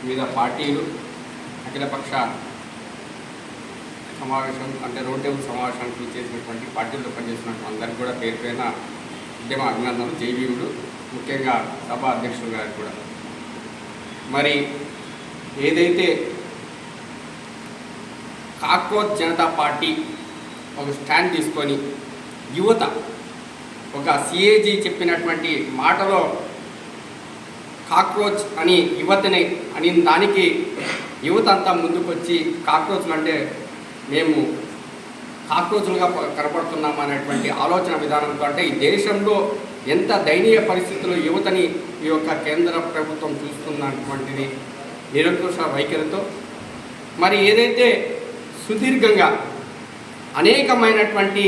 వివిధ పార్టీలు అఖిలపక్ష సమావేశం అంటే రోడ్ టేబుల్ సమావేశానికి చేసినటువంటి పార్టీల్లో పనిచేసినటువంటి అందరికీ కూడా పేరు పైన ఉద్యమ అభినందనలు, జైవీవులు, ముఖ్యంగా సభ అధ్యక్షులు గారికి కూడా. మరి ఏదైతే కాక్రోచ్ జనతా పార్టీ ఒక స్టాండ్ తీసుకొని యువత ఒక సిఏజీ చెప్పినటువంటి మాటలో కాక్రోచ్ అని యువతని అని దానికి యువత అంతా ముందుకొచ్చి కాక్రోచ్లు అంటే మేము కాక్రోచ్లుగా కనపడుతున్నాం అనేటువంటి ఆలోచన విధానంతో, అంటే ఈ దేశంలో ఎంత దయనీయ పరిస్థితుల్లో యువతని ఈ యొక్క కేంద్ర ప్రభుత్వం చూస్తున్నటువంటిది నిరంకుశ వైఖరితో, మరి ఏదైతే సుదీర్ఘంగా అనేకమైనటువంటి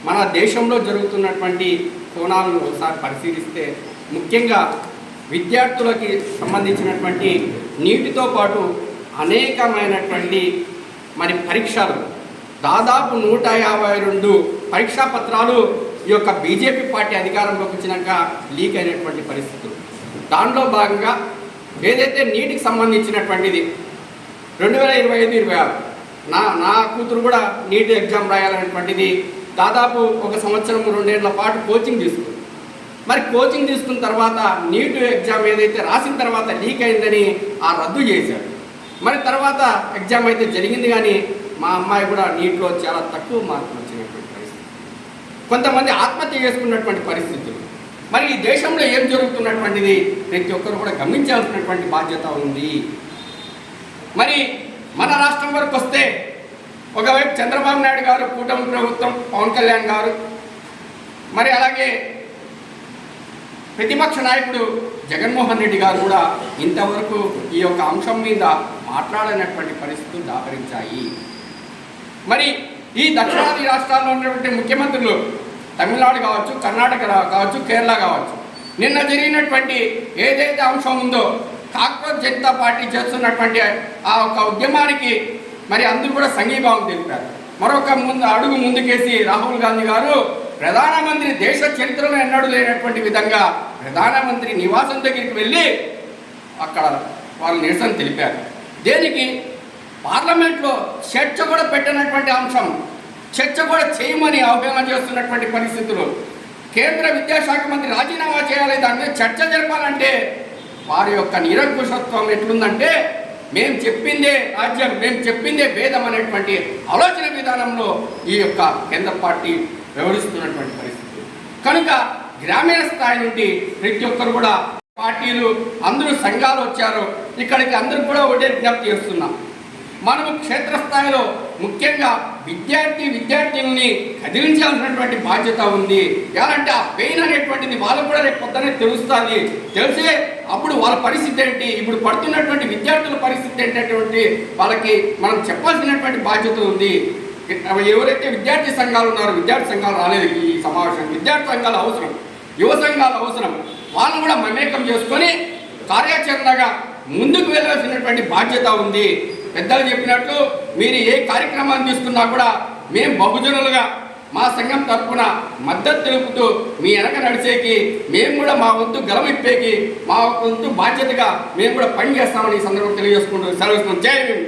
మన దేశంలో జరుగుతున్నటువంటి కోణాలను ఒకసారి పరిశీలిస్తే ముఖ్యంగా విద్యార్థులకి సంబంధించినటువంటి నీటితో పాటు అనేకమైనటువంటి మరి పరీక్షలు దాదాపు 152 పరీక్షా పత్రాలు ఈ యొక్క బీజేపీ పార్టీ అధికారంలోకి వచ్చినాక లీక్ అయినటువంటి పరిస్థితులు. దానిలో భాగంగా ఏదైతే నీటికి సంబంధించినటువంటిది 2025-26 నా కూతురు కూడా నీట్ ఎగ్జామ్ రాయాలనేటువంటిది దాదాపు 1 సంవత్సరం 2 ఏళ్ల పాటు కోచింగ్ తీసుకుంది. మరి కోచింగ్ తీసుకున్న తర్వాత నీట్ ఎగ్జామ్ ఏదైతే రాసిన తర్వాత లీక్ అయిందని రద్దు చేశారు. మరి తర్వాత ఎగ్జామ్ అయితే జరిగింది, కానీ మా అమ్మాయి కూడా నీట్లో చాలా తక్కువ మార్కులు వచ్చినటువంటి పరిస్థితి, కొంతమంది ఆత్మహత్య చేసుకున్నటువంటి పరిస్థితులు. మరి ఈ దేశంలో ఏం జరుగుతున్నటువంటిది ప్రతి ఒక్కరు కూడా గమనించాల్సినటువంటి బాధ్యత ఉంది. మరి మన రాష్ట్రం వరకు వస్తే ఒకవైపు చంద్రబాబు నాయుడు గారు, కూటమి ప్రభుత్వం, పవన్ కళ్యాణ్ గారు, మరి అలాగే ప్రతిపక్ష నాయకుడు జగన్మోహన్ రెడ్డి గారు కూడా ఇంతవరకు ఈ యొక్క అంశం మీద మాట్లాడనటువంటి పరిస్థితులు దాపరించాయి. మరి ఈ దక్షిణాది రాష్ట్రాల్లో ఉన్నటువంటి ముఖ్యమంత్రులు తమిళనాడు కావచ్చు, కర్ణాటక కావచ్చు, కేరళ కావచ్చు, నిన్న జరిగినటువంటి ఏదైతే అంశం ఉందో కాక్రోచ్ జనతా పార్టీ చేస్తున్నటువంటి ఆ ఒక ఉద్యమానికి మరి అందరూ కూడా సంఘీభావం తెలిపారు. మరొక అడుగు ముందుకేసి రాహుల్ గాంధీ గారు ప్రధానమంత్రి దేశ చరిత్రలో ఎన్నడూ లేనటువంటి విధంగా ప్రధానమంత్రి నివాసం దగ్గరికి వెళ్ళి అక్కడ వాళ్ళు నిరసన తెలిపారు. దేనికి? పార్లమెంట్లో చర్చ కూడా పెట్టినటువంటి అంశం, చర్చ కూడా చేయమని ఆహ్వానం చేస్తున్నటువంటి పరిస్థితులు. కేంద్ర విద్యాశాఖ మంత్రి రాజీనామా చేయాలి, దాని మీద చర్చ జరపాలంటే వారి యొక్క నిరంకుశత్వం ఎట్లుందంటే మేము చెప్పిందే రాజ్యం, మేము చెప్పిందే వేదం అనేటువంటి ఆలోచన విధానంలో ఈ యొక్క కేంద్ర పార్టీ వ్యవహరిస్తున్నటువంటి పరిస్థితి. కనుక గ్రామీణ స్థాయి నుండి ప్రతి ఒక్కరు కూడా పార్టీలు అందరూ సంఘాలు వచ్చారు, ఇక్కడికి అందరూ కూడా ఒకటే విజ్ఞప్తి చేస్తున్నాం. మనము క్షేత్రస్థాయిలో ముఖ్యంగా విద్యార్థిని కదిలించాల్సినటువంటి బాధ్యత ఉంది. ఎలాంటి ఆ పెయిన్ అనేటువంటిది వాళ్ళకు కూడా రేపు పొద్దునే తెలుస్తుంది. తెలిసే అప్పుడు వాళ్ళ పరిస్థితి ఏంటి, ఇప్పుడు పడుతున్నటువంటి విద్యార్థుల పరిస్థితి ఏంటటువంటి వాళ్ళకి మనం చెప్పాల్సినటువంటి బాధ్యత ఉంది. ఎవరైతే విద్యార్థి సంఘాలు ఉన్నారో, విద్యార్థి సంఘాలు రాలేదు ఈ సమావేశం, విద్యార్థి సంఘాలు అవసరం, యువ సంఘాలు అవసరం, వాళ్ళని కూడా మమేకం చేసుకొని కార్యాచరణగా ముందుకు వెళ్ళాల్సినటువంటి బాధ్యత ఉంది. పెద్దలు చెప్పినట్లు మీరు ఏ కార్యక్రమాన్ని తీసుకున్నా కూడా మేము బహుజనులుగా మా సంఘం తరఫున మద్దతు తెలుపుతూ మీ వెనక నడిచేకి మేము కూడా మా వంతు గలమిప్పేకి మా వంతు బాధ్యతగా మేము కూడా పనిచేస్తామని ఈ సందర్భంగా తెలియజేసుకుంటూ సెలవు. జై భీమ్.